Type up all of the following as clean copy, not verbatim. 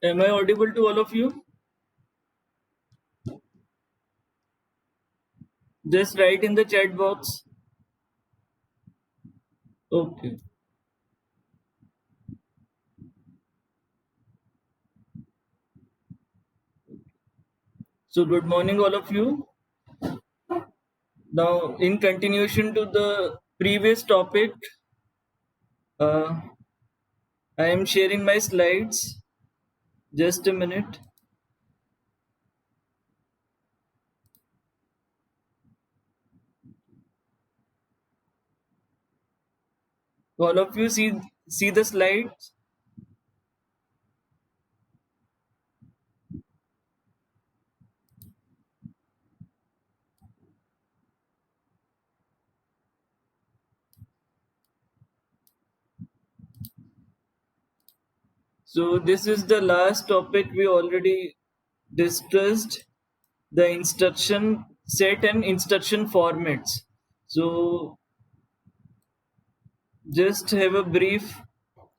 Am I audible to all of you? Just write in the chat box. Okay. So good morning, all of you. Now, in continuation to the previous topic, uh, I am sharing my slides. Just a minute. All of you see the slides. So this is the last topic we already discussed, the instruction set and instruction formats. So just have a brief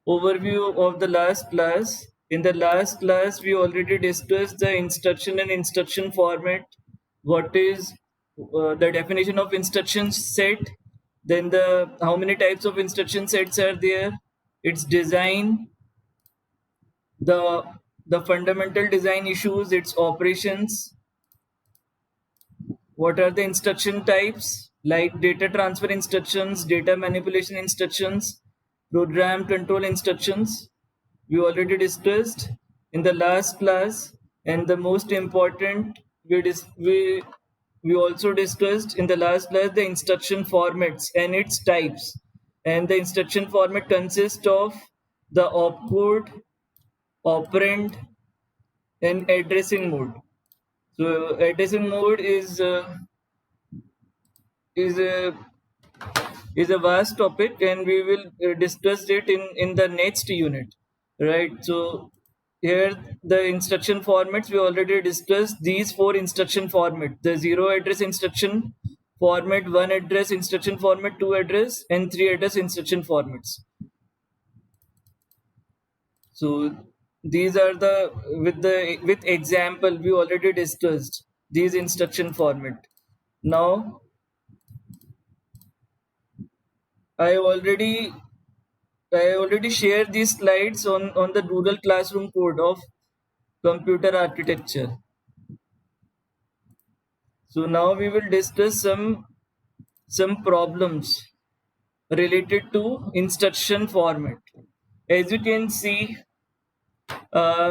overview of the last class. In the last class, we already discussed the instruction and instruction format. What is the definition of instruction set? Then the how many types of instruction sets are there? Its design, the the fundamental design issues, its operations. What are the instruction types? Like data transfer instructions, data manipulation instructions, program control instructions. We already discussed in the last class, and the most important, we also discussed in the last class the instruction formats and its types. And the instruction format consists of the opcode, operand, and addressing mode. So addressing mode is a is a vast topic, and we will discuss it in the next unit, right? So here the instruction formats we already discussed these four instruction format: the zero address instruction format, one address instruction format, two address, and three address instruction formats. So these are with example we already discussed these instruction format. Now I already I already shared these slides on the Google Classroom code of computer architecture. So now we will discuss some problems related to instruction format. As you can see,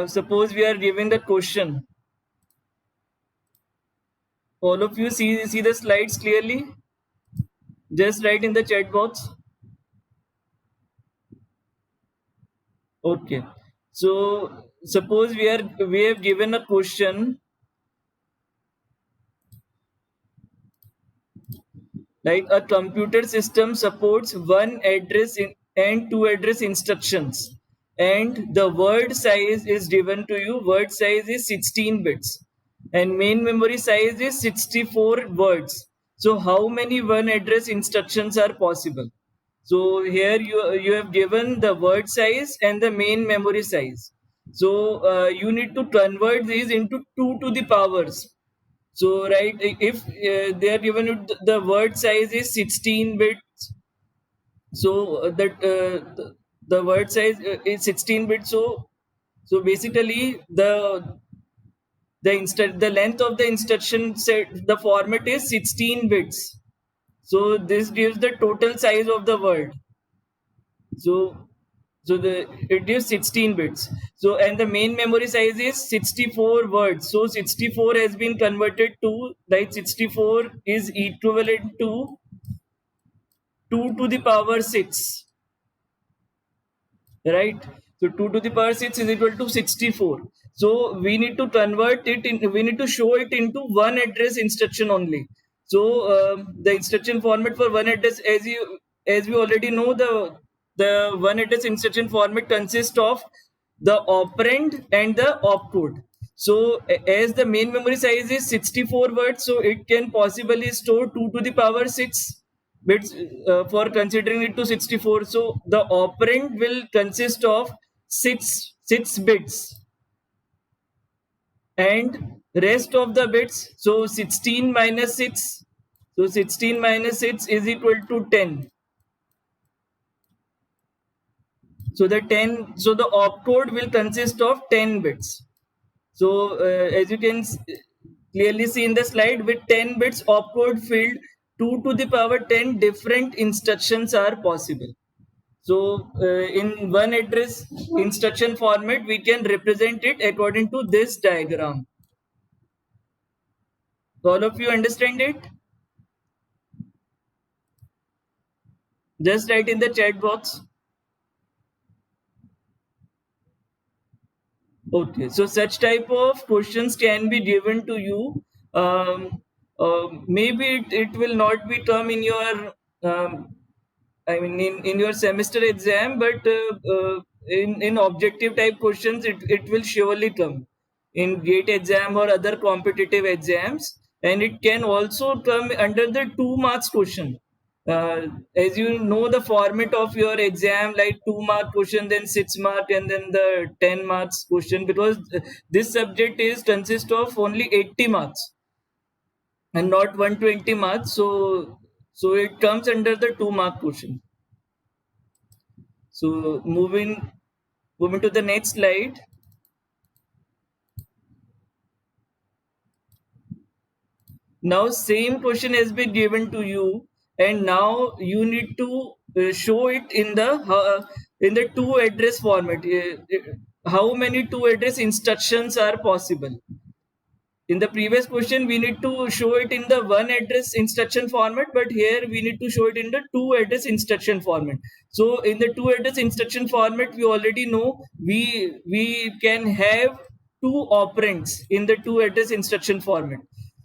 suppose we are given the question. All of you see the slides clearly? Just write in the chat box. Okay. So suppose we have given a question like a computer system supports one address and two address instructions, and the word size is given to you. Word size is 16 bits, and main memory size is 64 words. So how many one address instructions are possible? So here you have given the word size and the main memory size. So you need to convert these into 2 to the powers. So right, if they are given it the word size is 16 bits, so the word size is 16 bits. So basically the length of the instruction set, the format is 16 bits. So this gives the total size of the word. So the it gives 16 bits. So and the main memory size is 64 words. So 64 has been converted to, like, 64 is equivalent to 2 to the power 6, right? So 2 to the power 6 is equal to 64. So we need to convert it in, we need to show it into one address instruction only. So the instruction format for one address, as we already know, the one address instruction format consists of the operand and the opcode. So as the main memory size is 64 words, so it can possibly store 2 to the power 6 bits for considering it to 64. So the operand will consist of six bits. and rest of the bits. So 16 minus 6. So 16 minus 6 is equal to 10. So the opcode will consist of 10 bits. So as you can clearly see in the slide, with 10 bits opcode field, 2 to the power 10 different instructions are possible. So in one address instruction format, we can represent it according to this diagram. All of you understand it? Just write in the chat box. Okay, so such type of questions can be given to you. Maybe it will not be come in your I mean, in your semester exam, but in objective type questions, it will surely come in GATE exam or other competitive exams, and it can also come under the 2 marks question. As you know, the format of your exam, like 2 mark question, then 6 mark, and then the 10 marks question, because this subject is consist of only 80 marks and not 120 marks. So it comes under the 2 mark question. So moving to the next slide. Now same question has been given to you, and now you need to show it in the two address format. How many two address instructions are possible? In the previous question, we need to show it in the one address instruction format, but here we need to show it in the two address instruction format. So in the two address instruction format, we already know we can have two operands in the two address instruction format.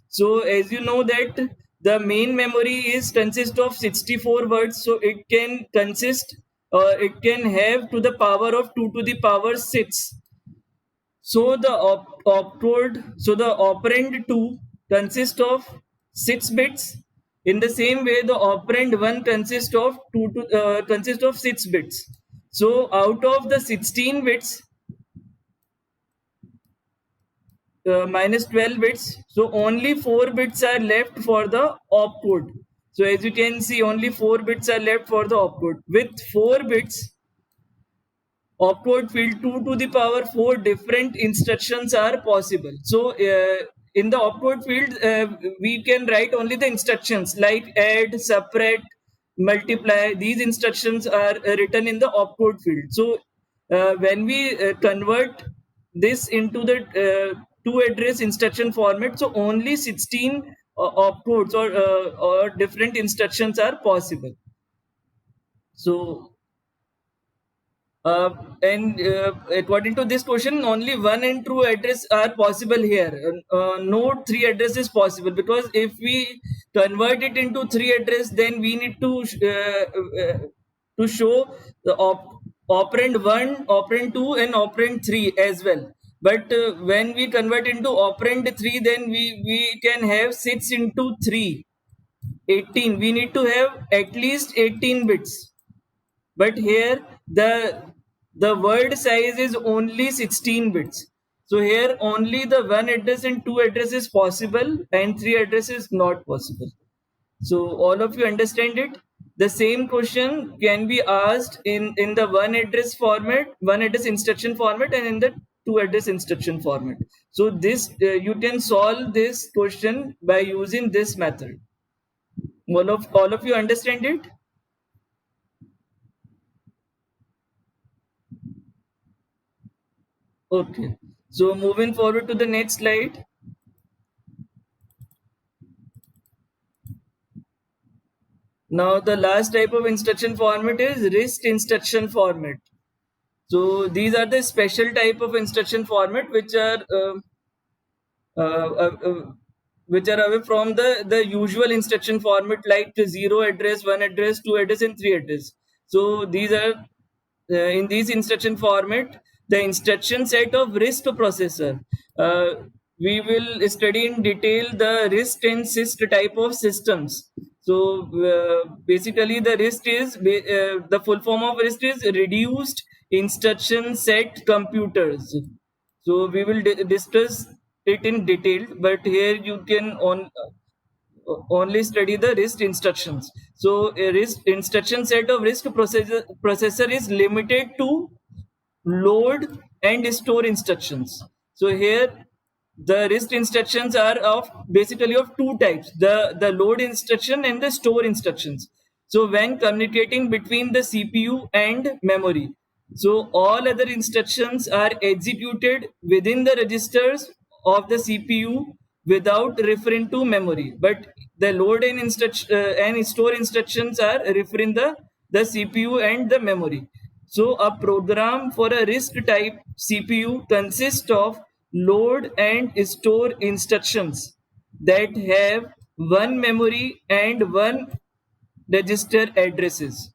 So as you know that the main memory is consist of 64 words, so it can consist, it can have to the power of 2 to the power 6. So the so the operand 2 consists of 6 bits. In the same way, the operand 1 consists of 6 bits. So out of the 16 bits, minus 12 bits, so only 4 bits are left for the opcode. So as you can see, only 4 bits are left for the opcode. With 4 bits, opcode field 2 to the power 4 different instructions are possible. So in the opcode field, we can write only the instructions like add, subtract, multiply. These instructions are written in the opcode field. So when we convert this into the two address instruction format, so only 16 opcodes or different instructions are possible. So and according to this question, only one and two address are possible here. No three address is possible, because if we convert it into three address, then we need to show the operand 1, operand 2, and operand 3 as well. But when we convert into operand 3, then we can have 6 into 3, 18. We need to have at least 18 bits, but here the word size is only 16 bits. So here only the one address and two address is possible, and three address is not possible. So all of you understand it. The same question can be asked in the one address format, one address instruction format, and in the two address instruction format. So this you can solve this question by using this method. All of you understand it? Okay. So moving forward to the next slide. Now the last type of instruction format is RISC instruction format. So these are the special type of instruction format uh, uh, uh, which are away from the usual instruction format, like the 0 address, 1 address, 2 address, and 3 address. So these are in these instruction format, the instruction set of RISC processor. We will study in detail the RISC and CISC type of systems. So basically, the RISC is the full form of RISC is reduced instruction set computers. So we will discuss it in detail, but here you can only study the RISC instructions. So a RISC instruction set of RISC processor is limited to load and store instructions. So here the RISC instructions are of basically of two types: the load instruction and the store instructions. So when communicating between the CPU and memory, so all other instructions are executed within the registers of the CPU without referring to memory, but the load and instruction and store instructions are referring the CPU and the memory. So a program for a RISC type CPU consists of load and store instructions that have one memory and one register addresses.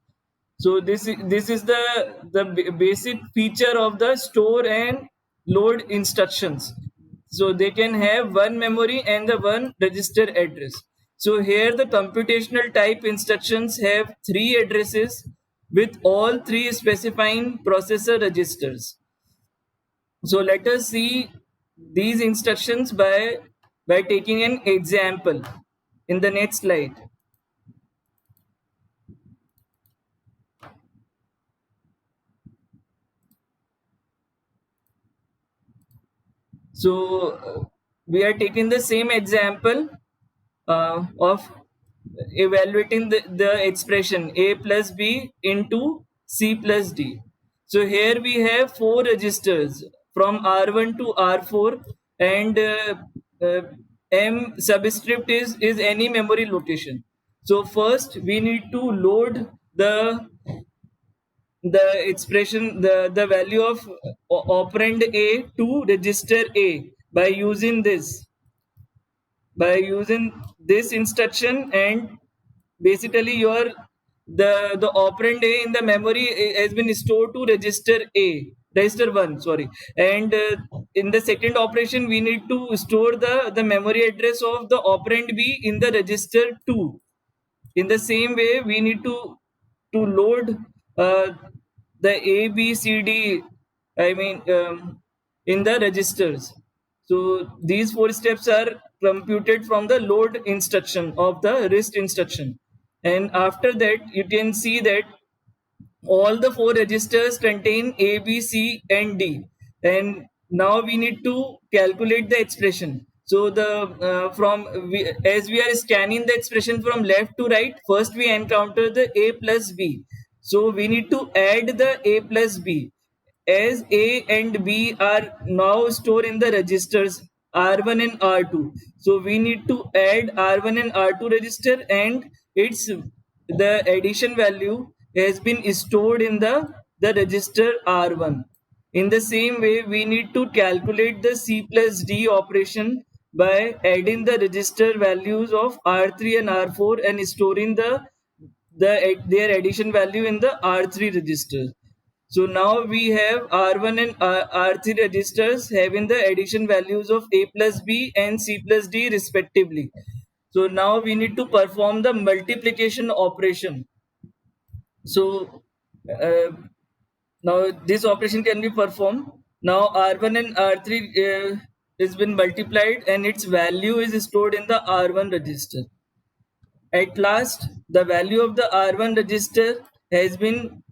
So this is the basic feature of the store and load instructions. So they can have one memory and the one register address. So here the computational type instructions have three addresses with all three specifying processor registers. So let us see these instructions by taking an example in the next slide. So we are taking the same example of evaluating the expression a plus b into c plus d. So here we have four registers from R1 to R4, and uh, M subscript is any memory location. So first we need to load the expression, the value of operand a to register a by using this instruction. And basically your the operand a in the memory has been stored to register 1, sorry. And in the second operation we need to store the memory address of the operand b in the register 2. In the same way we need to load uh, the a b c d, I mean, in the registers. So these four steps are computed from the load instruction of the RISC instruction. And after that you can see that all the four registers contain A, B, C, and D. And now we need to calculate the expression. So as we are scanning the expression from left to right, first we encounter the A plus B. So we need to add the A plus B, as A and B are now stored in the registers R1 and R2. So we need to add R1 and R2 register, and its the addition value has been stored in the register R1. In the same way, we need to calculate the C plus D operation by adding the register values of R3 and R4 and storing their addition value in the R3 register. So now we have R1 and R3 registers having the addition values of A plus B and C plus D respectively. So now we need to perform the multiplication operation. So uh, now this operation can be performed. Now R1 and R3 has been multiplied and its value is stored in the R1 register. At last, the value of the R1 register has been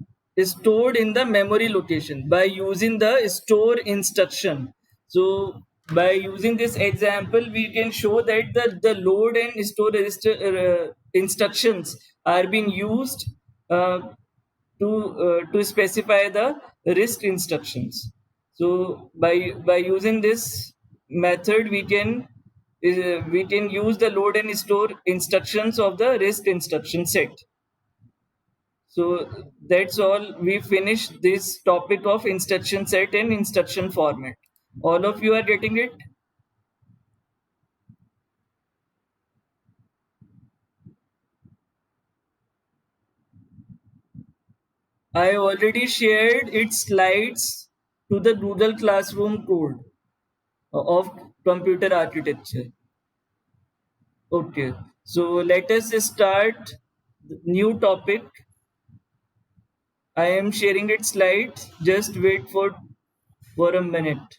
stored in the memory location by using the store instruction. So by using this example, we can show that the load and store register instructions are being used uh, to specify the RISC instructions. So by using this method, we can use the load and store instructions of the RISC instruction set. So that's all. We finished this topic of instruction set and instruction format. All of you are getting it? I already shared its slides to the Google Classroom code of computer architecture. Okay, so let us start the new topic. I am sharing its slides. Just wait for a minute.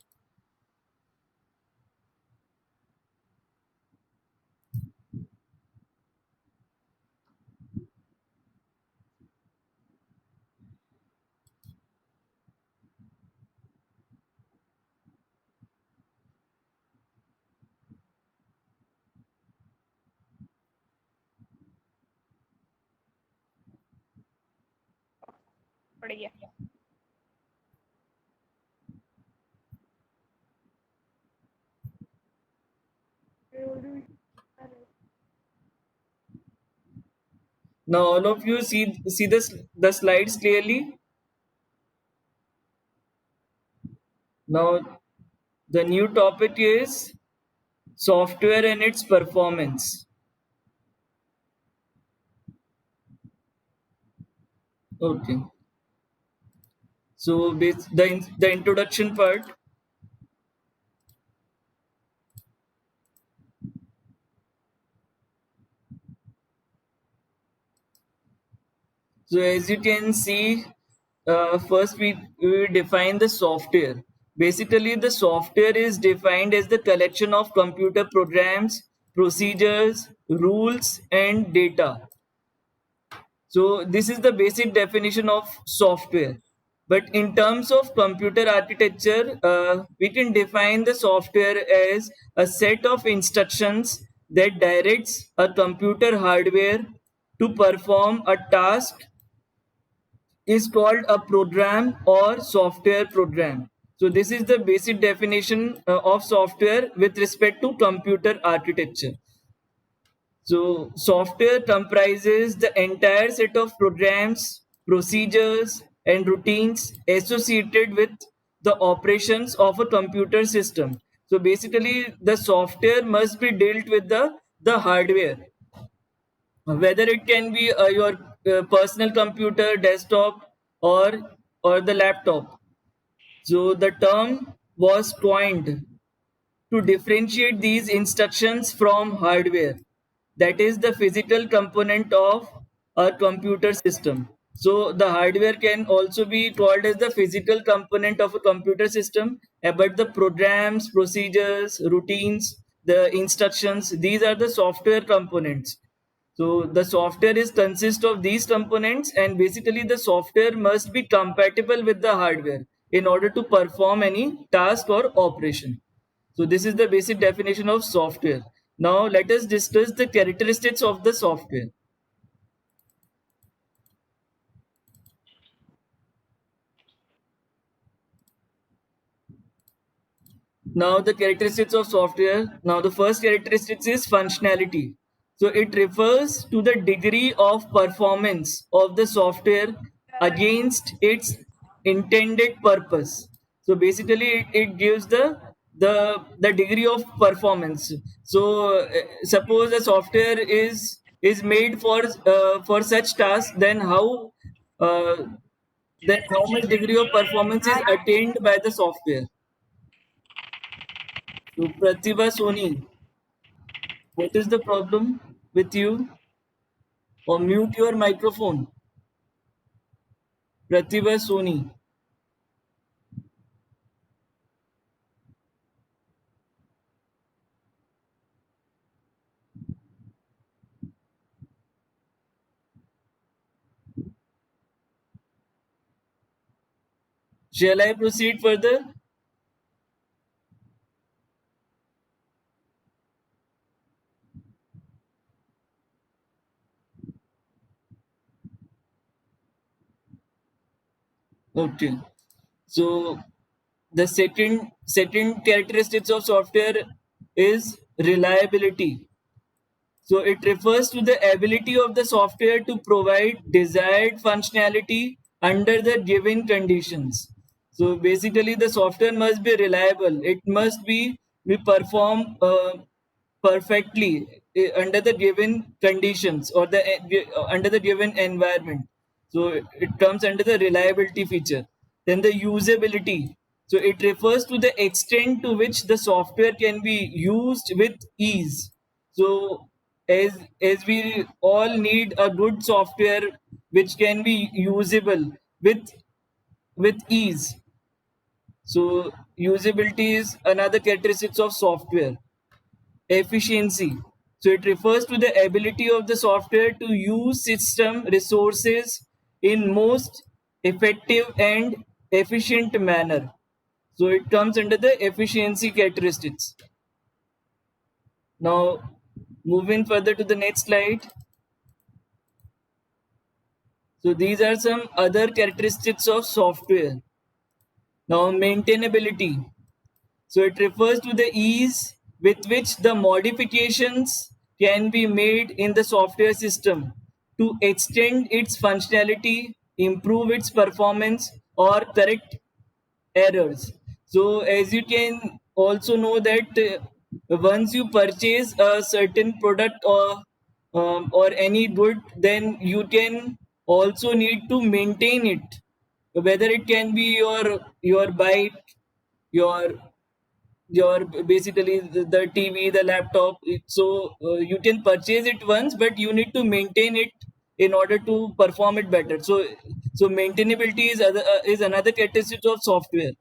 पड़ेगी। Now all of you see the slides clearly. Now the new topic is software and its performance. Okay. So the introduction part. So as you can see, first we define the software. Basically, the software is defined as the collection of computer programs, procedures, rules, and data. So this is the basic definition of software. But in terms of computer architecture, we can define the software as a set of instructions that directs a computer hardware to perform a task is called a program or software program. So this is the basic definition of software with respect to computer architecture. So software comprises the entire set of programs, procedures, and routines associated with the operations of a computer system. So basically, the software must be dealt with the hardware, whether it can be your personal computer, desktop, or the laptop. So the term was coined to differentiate these instructions from hardware, that is the physical component of a computer system. So the hardware can also be called as the physical component of a computer system, but the programs, procedures, routines, the instructions, these are the software components. So the software is consist of these components, and basically the software must be compatible with the hardware in order to perform any task or operation. So this is the basic definition of software. Now let us discuss the characteristics of the software. Now the characteristics of software. Now the first characteristic is functionality. So it refers to the degree of performance of the software against its intended purpose. So basically it gives the degree of performance. So suppose a software is made for such task, uh, then how much degree of performance is attained by the software. So Pratibha Soni, what is the problem with you? Or mute your microphone. Pratibha Soni. Shall I proceed further? Okay. So the second characteristics of software is reliability. So it refers to the ability of the software to provide desired functionality under the given conditions. So basically, the software must be reliable. It must be perform perfectly under the given conditions or under the given environment. So it comes under the reliability feature. Then the usability. So it refers to the extent to which the software can be used with ease. So as we all need a good software which can be usable with ease. So usability is another characteristic of software. Efficiency. So it refers to the ability of the software to use system resources in most effective and efficient manner. So it comes under the efficiency characteristics. Now moving further to the next slide. So these are some other characteristics of software. Now, maintainability. So it refers to the ease with which the modifications can be made in the software system to extend its functionality, improve its performance, or correct errors. So as you can also know that once you purchase a certain product or any good, then you can also need to maintain it, whether it can be your bike, your basically the TV, the laptop. So you can purchase it once, but you need to maintain it in order to perform it better. So maintainability is another characteristic of software.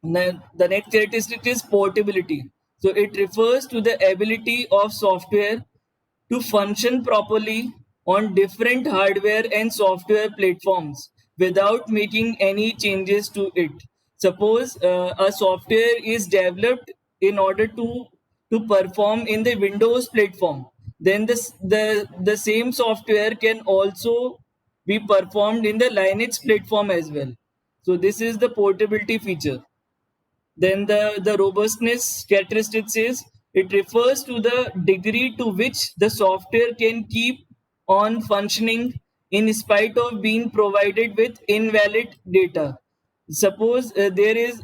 The next characteristic is portability. So it refers to the ability of software to function properly on different hardware and software platforms without making any changes to it. Suppose a software is developed in order to perform in the Windows platform, then the same software can also be performed in the Linux platform as well. So this is the portability feature. Then the robustness characteristics is it refers to the degree to which the software can keep on functioning in spite of being provided with invalid data. Suppose there is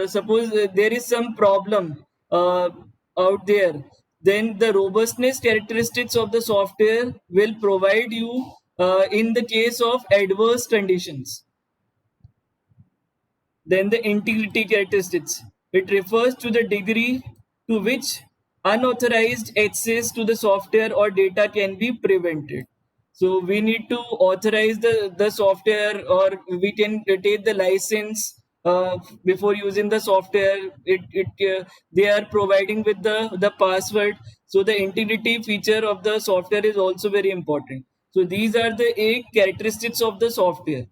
suppose there is some problem uh, out there, then the robustness characteristics of the software will provide you in the case of adverse conditions. Then the integrity characteristics. It refers to the degree to which unauthorized access to the software or data can be prevented. So we need to authorize the software, or we can take the license before using the software. They are providing with the password. So the integrity feature of the software is also very important. So these are the 8 characteristics of the software.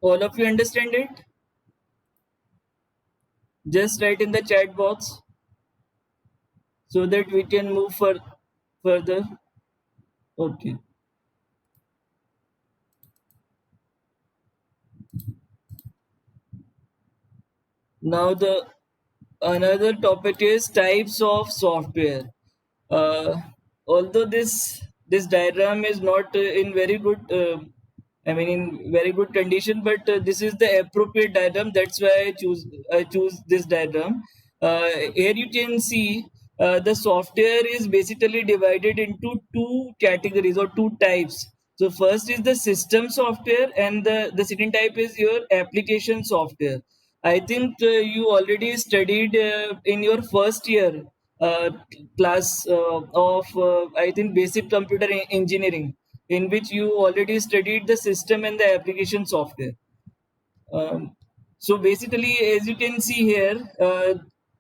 All of you understand it? Just write in the chat box so that we can move further. Okay. Now the another topic is types of software. Uh, Although this diagram is not in very good, I mean in very good condition, but this is the appropriate diagram. That's why I choose this diagram. Here you can see the software is basically divided into two categories or two types. So first is the system software, and the second type is your application software. I think you already studied in your first year uh, class of I think basic computer engineering, in which you already studied the system and the application software. So basically, as you can see here,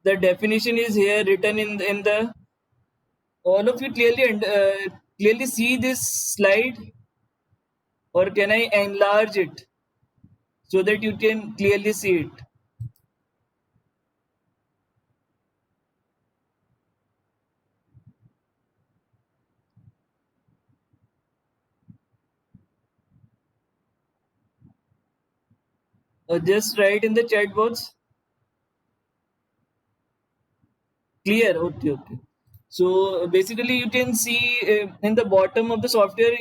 the definition is here written in the. All of you clearly see this slide, or can I enlarge it so that you can clearly see it? Just write in the chat box. Clear. Okay, okay. So basically, you can see in the bottom of the software,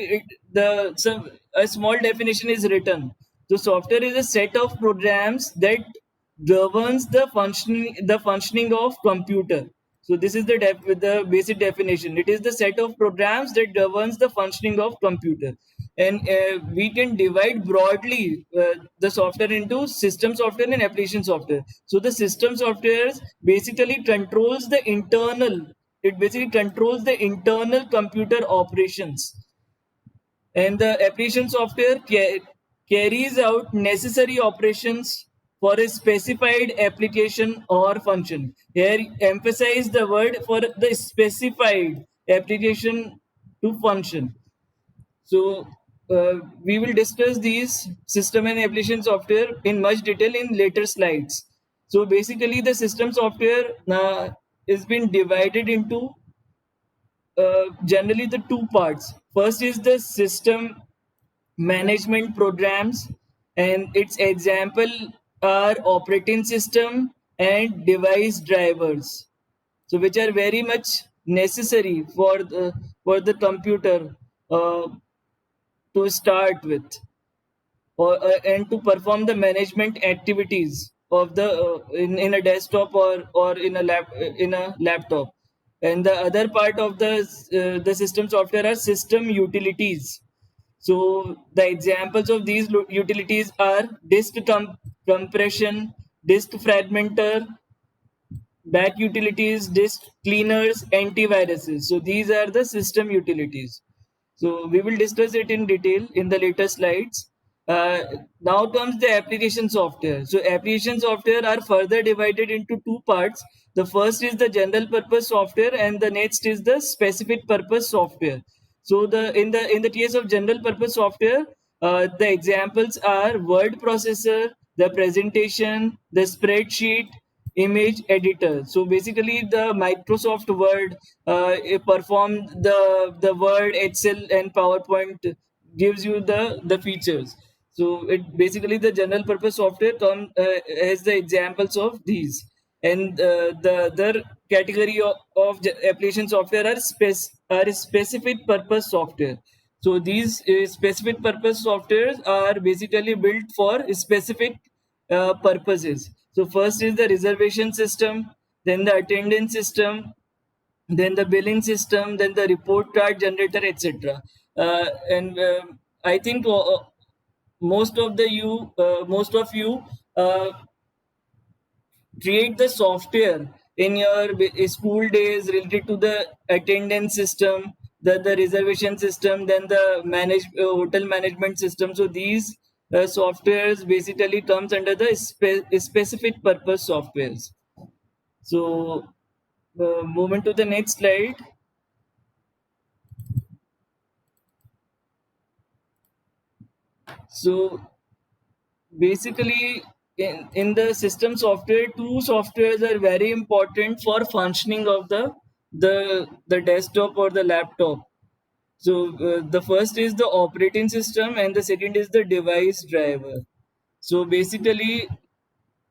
a small definition is written. So software is a set of programs that governs the functioning of computer. So this is the basic definition. It is the set of programs that governs the functioning of computer, and we can divide broadly the software into system software and application software. So the system software basically controls the internal. It basically controls the internal computer operations, and the application software carries out necessary operations for a specified application or function. Here, emphasize the word for the specified application to function. So, we will discuss these system and application software in much detail in later slides. So, basically, the system software is been divided into generally the two parts. First is the system management programs, and its example are operating system and device drivers, so which are very much necessary for the computer uh, to start with, and to perform the management activities of the in a desktop or in a laptop. And the other part of the system software are system utilities. So the examples of these utilities are compression, disk fragmenter, back utilities, disk cleaners, antiviruses. So these are the system utilities. So we will discuss it in detail in the later slides. Now comes the application software. So application software are further divided into two parts. The first is the general purpose software, and the next is the specific purpose software. So in the case of general purpose software, the examples are word processor, the presentation, the spreadsheet, image editor. So basically, the Microsoft Word it perform the Word, Excel, and PowerPoint gives you the features. So it basically the general purpose software come as the examples of these. And the other category of application software are specific purpose software. So these specific purpose softwares are basically built for specific purposes. So first is the reservation system, then the attendance system, then the billing system, then the report card generator, etc. And I think most of you create the software in your school days related to the attendance system, the reservation system, then the hotel management system. So these softwares basically comes under the specific purpose softwares. So moving to the next slide. So basically in the system software, two softwares are very important for functioning of the desktop or the laptop. So the first is the operating system, and the second is the device driver. So basically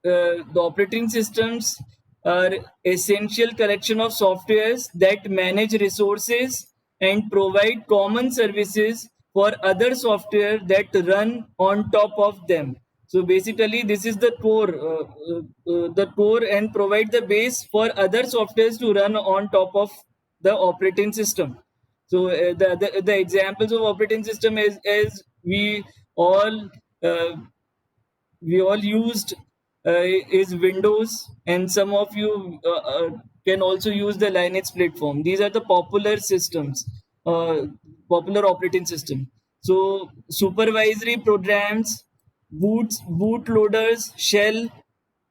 the operating systems are essential collection of softwares that manage resources and provide common services for other software that run on top of them. So basically, this is the core, and provide the base for other softwares to run on top of the operating system. So the examples of operating system is as all uh, we all used is Windows, and some of you can also use the Linux platform. These are the popular systems, popular operating system. So supervisory programs, bootloaders, shell,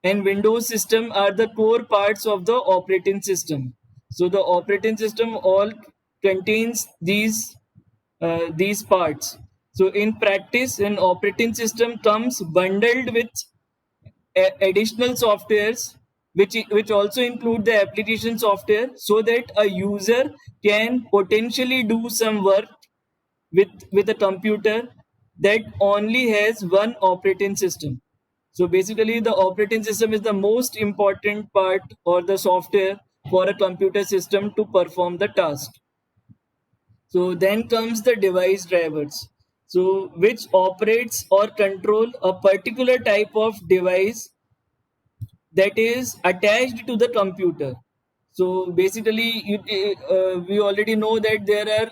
and Windows system are the core parts of the operating system. So the operating system all contains these parts. So in practice, an operating system comes bundled with additional softwares, which also include the application software, so that a user can potentially do some work with a computer that only has one operating system. So basically, the operating system is the most important part or the software for a computer system to perform the task. So then comes the device drivers. So which operates or control a particular type of device that is attached to the computer. So basically, we already know that there are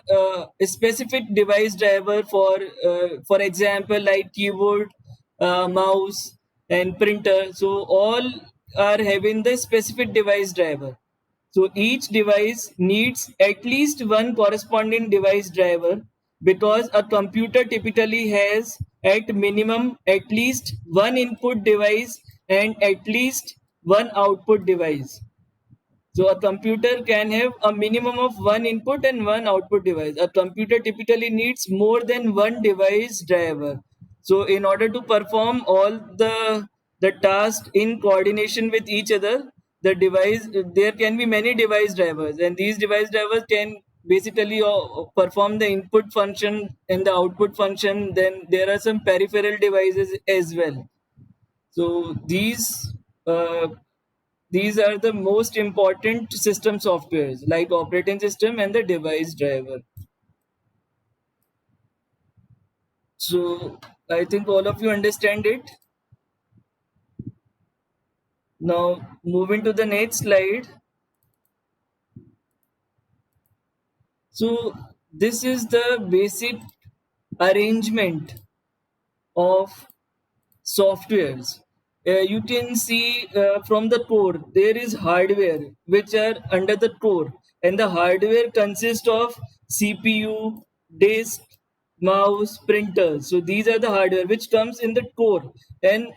a specific device driver for example, like keyboard, mouse, and printer. So all are having the specific device driver. So each device needs at least one corresponding device driver, because a computer typically has at minimum at least one input device and at least one output device. So a computer can have a minimum of one input and one output device. A computer typically needs more than one device driver. So in order to perform all the tasks in coordination with each other, there can be many device drivers, and these device drivers can basically perform the input function and the output function. Then there are some peripheral devices as well. So uh, these are the most important system softwares like operating system and the device driver. So I think all of you understand it. Now moving to the next slide. So this is the basic arrangement of softwares. You can see from the core there is hardware which are under the core, and the hardware consists of CPU, disk, mouse, printer. So these are the hardware which comes in the core, and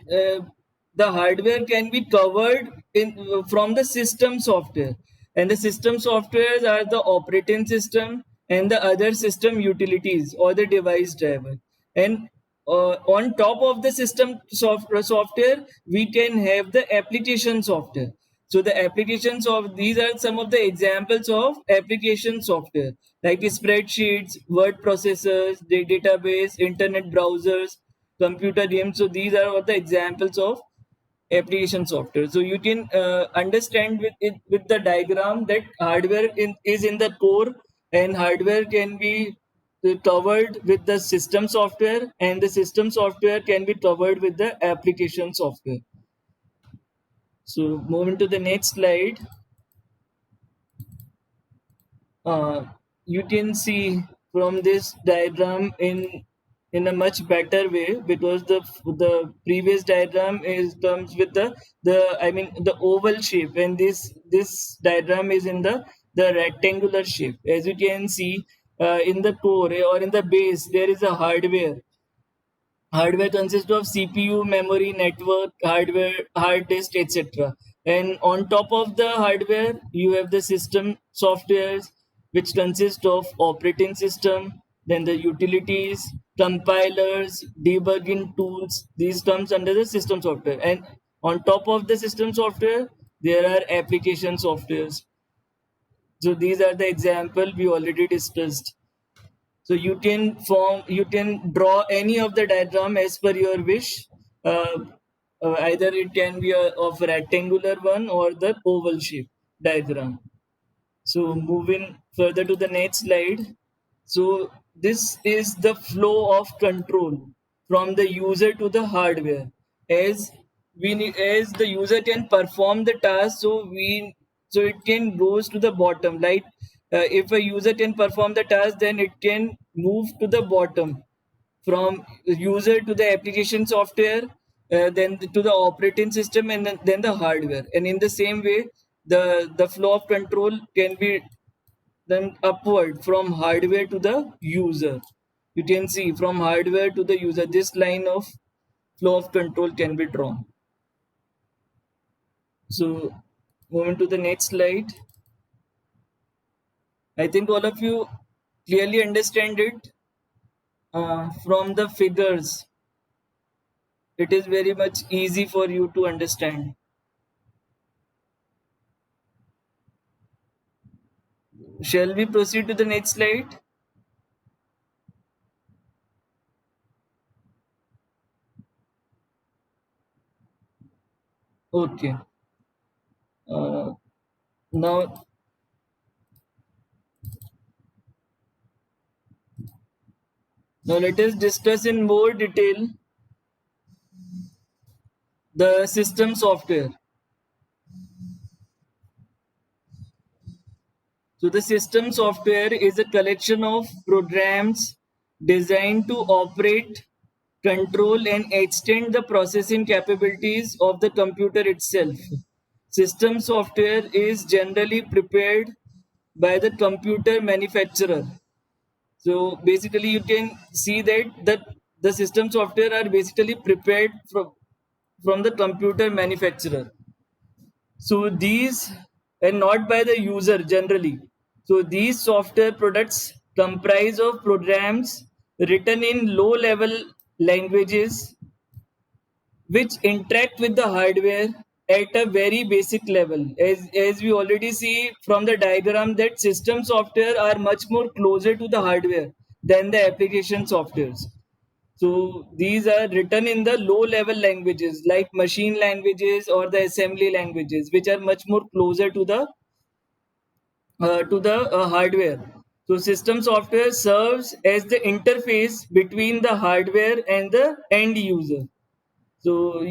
the hardware can be covered in from the system software, and the system softwares are the operating system and the other system utilities or the device driver. And on top of the software we can have the application software. So the applications of these are some of the examples of application software like spreadsheets, word processors, the database, internet browsers, computer games. So these are all the examples of application software. So you can understand with it with the diagram that hardware is in the core, and hardware can be covered with the system software, and the system software can be covered with the application software. So moving to the next slide. uh, you can see from this diagram in a much better way, because the previous diagram is comes with the I mean the oval shape, and this diagram is in the rectangular shape. As you can see, in the core or in the base there is a hardware. Hardware consists of CPU, memory, network, hardware, hard disk, etc. And on top of the hardware, you have the system softwares, which consist of operating system, then the utilities, compilers, debugging tools. These comes under the system software. And on top of the system software, there are application softwares. So these are the example we already discussed. So you can draw any of the diagram as per your wish. Uh, Either it can be of rectangular one or the oval shape diagram. So moving further to the next slide. So this is the flow of control from the user to the hardware. As as the user can perform the task, so it can goes to the bottom. Like if a user can perform the task, then it can move to the bottom from user to the application software, then to the operating system, and then the hardware. And in the same way, the flow of control can be then upward from hardware to the user. You can see from hardware to the user, this line of flow of control can be drawn. So moving to the next slide. I think all of you clearly understand it from the figures. It is very much easy for you to understand. Shall we proceed to the next slide? Okay. Uh, now Now let us discuss in more detail the system software. So the system software is a collection of programs designed to operate, control, and extend the processing capabilities of the computer itself. System software is generally prepared by the computer manufacturer. So basically, you can see that the system software are basically prepared from the computer manufacturer. So these, and not by the user generally. So these software products comprise of programs written in low level languages which interact with the hardware at a very basic level. As we already see from the diagram, that system software are much more closer to the hardware than the application softwares. So these are written in the low level languages like machine languages or the assembly languages, which are much more closer to the hardware. So system software serves as the interface between the hardware and the end user. So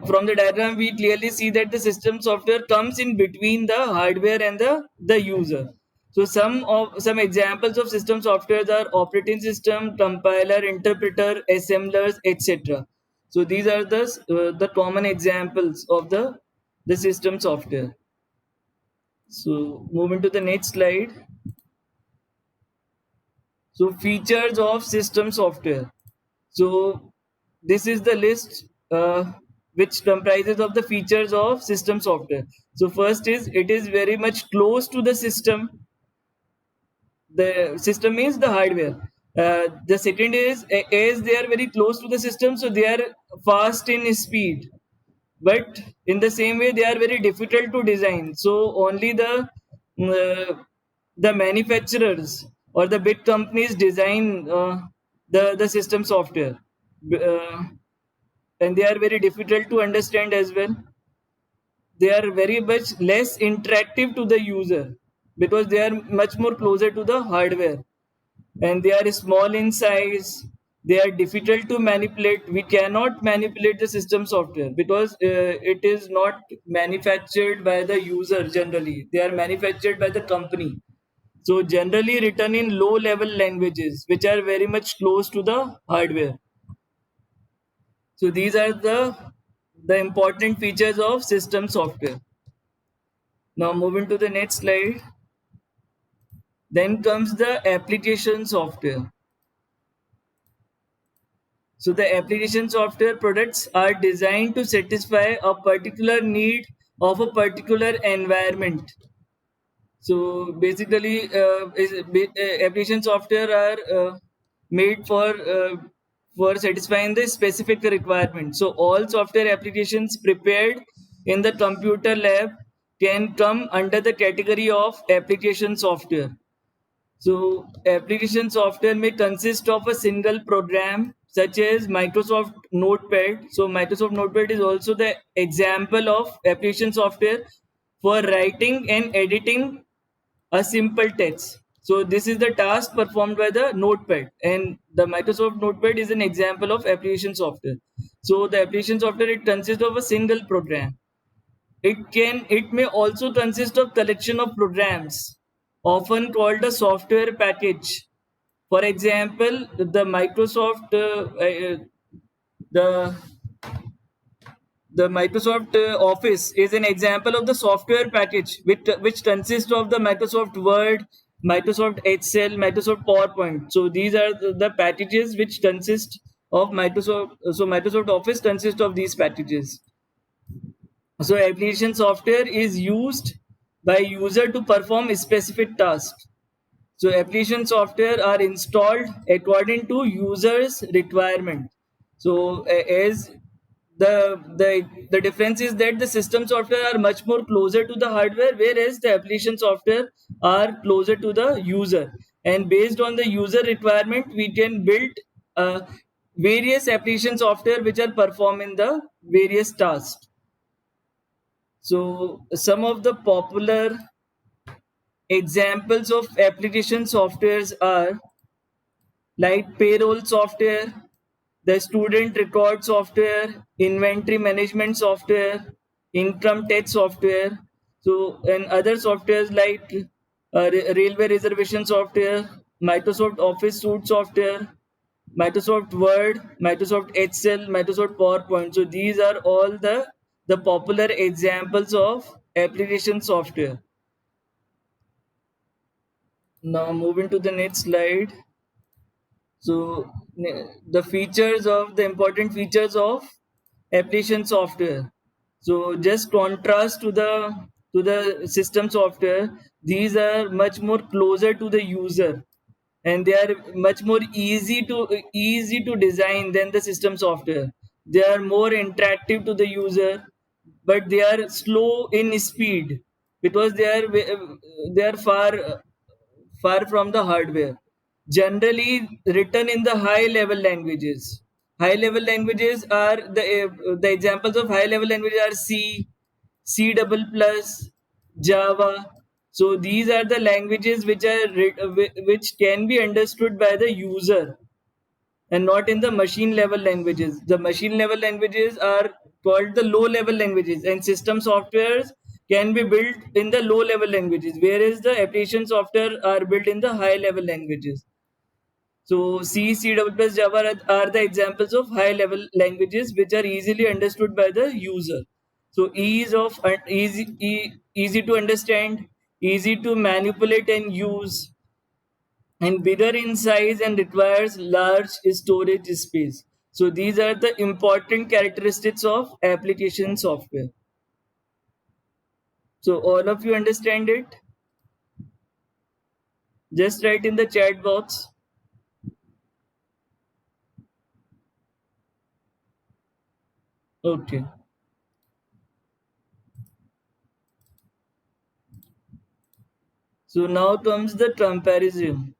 from the diagram, we clearly see that the system software comes in between the hardware and the user. So some examples of system softwares are operating system, compiler, interpreter, assemblers, etc. So these are the common examples of the system software. So moving to the next slide. So features of system software. So this is the list which comprises of the features of system software. So first is it is very much close to the system. The system means the hardware. The second is as they are very close to the system, so they are fast in speed. But in the same way, they are very difficult to design. So only the manufacturers or the big companies design the system software. Uh, and they are very difficult to understand as well. They are very much less interactive to the user because they are much more closer to the hardware, and they are small in size. They are difficult to manipulate. We cannot manipulate the system software because it is not manufactured by the user. Generally they are manufactured by the company, so generally written in low level languages which are very much close to the hardware. So these are the important features of system software. Now moving to the next slide. Then comes the application software. So the application software products are designed to satisfy a particular need of a particular environment. So basically, application software are made for satisfying the specific requirement. So all software applications prepared in the computer lab can come under the category of application software. So application software may consist of a single program such as Microsoft Notepad. So Microsoft Notepad is also the example of application software for writing and editing a simple text. So this is the task performed by the Notepad, and the Microsoft Notepad is an example of application software. So the application software, it consists of a single program. It may also consist of collection of programs, often called a software package. For example, the the Microsoft Office is an example of the software package which consists of the Microsoft Word, Microsoft Excel, Microsoft PowerPoint. So these are the packages which consist of Microsoft. So Microsoft Office consists of these packages. So application software is used by user to perform specific tasks. So application software are installed according to users' requirement. So as the difference is that the system software are much more closer to the hardware, whereas the application software are closer to the user. And based on the user requirement, we can build uh, various application software which are performing the various tasks. So some of the popular examples of application softwares are like payroll software, the student record software, inventory management software, income tax software. So and other softwares like railway reservation software, Microsoft Office suite software, Microsoft Word, Microsoft Excel, Microsoft PowerPoint. So these are all the popular examples of application software. Now moving to the next slide. So the features of the important features of application software. So just contrast to the system software, these are much more closer to the user, and they are much more easy to design than the system software. They are more interactive to the user, but they are slow in speed because they are far from the hardware. Generally written in the high level languages. High level languages are the examples of high level languages are C, C double plus, Java. So these are the languages which can be understood by the user and not in the machine level languages. The machine level languages are called the low level languages, and system softwares can be built in the low level languages, whereas the application software are built in the high level languages. So C, C++, Java are the examples of high level languages which are easily understood by the user. So easy to understand, easy to manipulate and use, and bigger in size and requires large storage space. So these are the important characteristics of application software. So all of you understand it? Just write in the chat box. Okay. So now comes the comparison.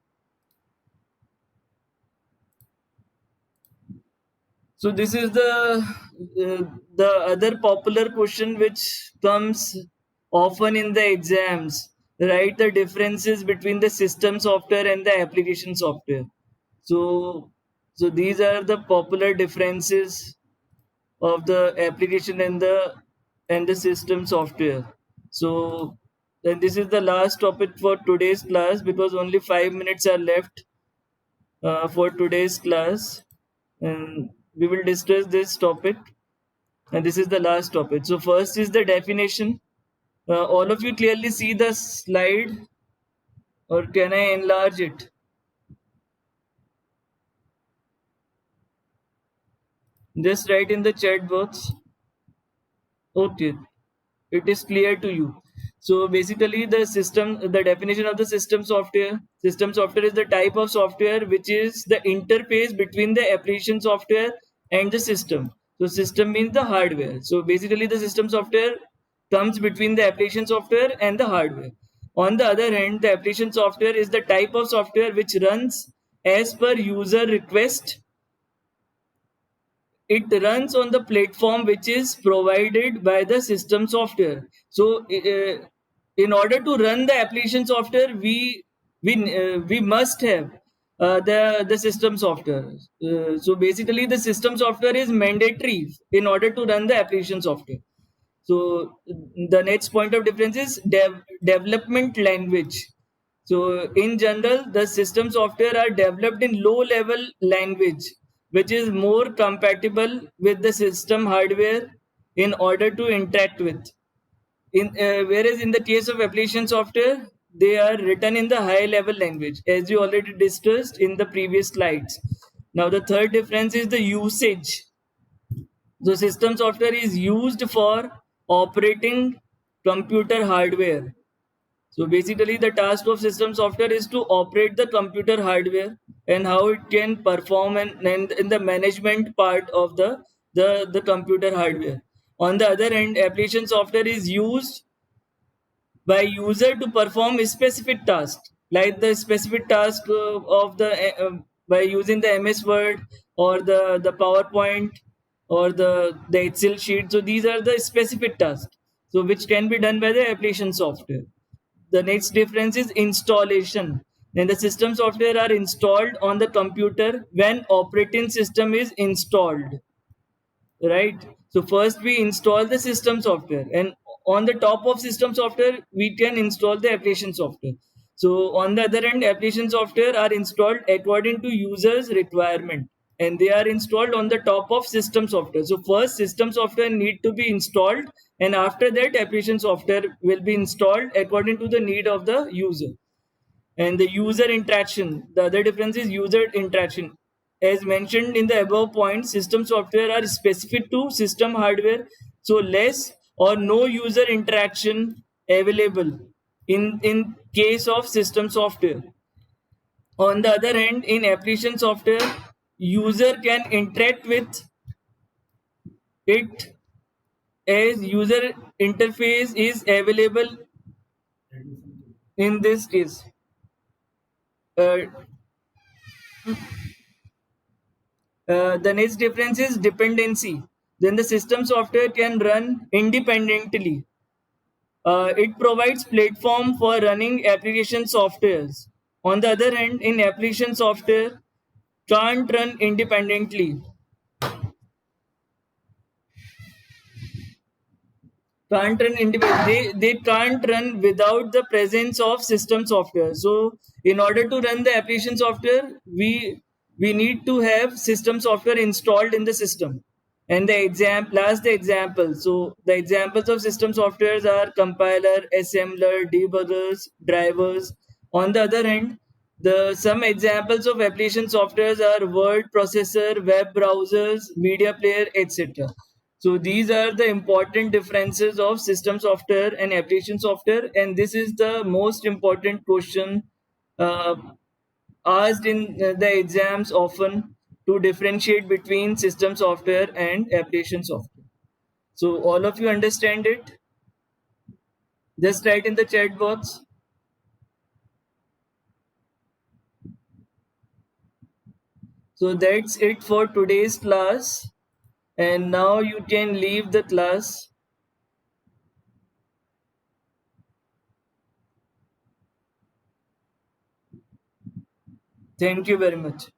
So this is the other popular question which comes often in the exams. Write the differences between the system software and the application software. So these are the popular differences of the application and the system software. So and this is the last topic for today's class because only 5 minutes are left for today's class, and we will discuss this topic. And this is the last topic. So first is the definition. All of you clearly see the slide, or can I enlarge it? Just write in the chat box. Okay, it is clear to you. So basically the definition of the system software is the type of software which is the interface between the application software and the system. So system means the hardware. So basically the system software comes between the application software and the hardware. On the other hand, the application software is the type of software which runs as per user request. It runs on the platform which is provided by the system software. So in order to run the application software, we must have the system software. So basically the system software is mandatory in order to run the application software. So the next point of difference is development language. So in general, the system software are developed in low level language, which is more compatible with the system hardware in order to interact with. Whereas in the case of application software, they are written in the high level language, as we already discussed in the previous slides. Now the third difference is the usage. So system software is used for operating computer hardware. So basically the task of system software is to operate the computer hardware and how it can perform and in the management part of the computer hardware. On the other hand, application software is used by user to perform a specific task, like the specific task of the by using the MS Word or the PowerPoint or the Excel sheet. So these are the specific tasks, so which can be done by the application software. The next difference is installation. Then the system software are installed on the computer when operating system is installed, right? So first we install the system software, and on the top of system software we can install the application software. So on the other hand, application software are installed according to users requirement, and they are installed on the top of system software. So first system software need to be installed, and after that application software will be installed according to the need of the user. And the user interaction, the other difference is user interaction. As mentioned in the above point, system software are specific to system hardware, so less or no user interaction available in case of system software. On the other hand, in application software, user can interact with it as user interface is available in this case. Uh, the next difference is dependency. Then the system software can run independently. It provides platform for running application softwares. On the other hand, in application software can't run independently. Can't run they can't run without the presence of system software. So in order to run the application software, we need to have system software installed in the system. And the example, so the examples of system softwares are compiler, assembler, debuggers, drivers. On the other hand, the some examples of application softwares are word processor, web browsers, media player, etc. So these are the important differences of system software and application software, and this is the most important question uh, asked in the exams often, to differentiate between system software and application software. So all of you understand it? Just write in the chat box. So that's it for today's class, and now you can leave the class. Thank you very much.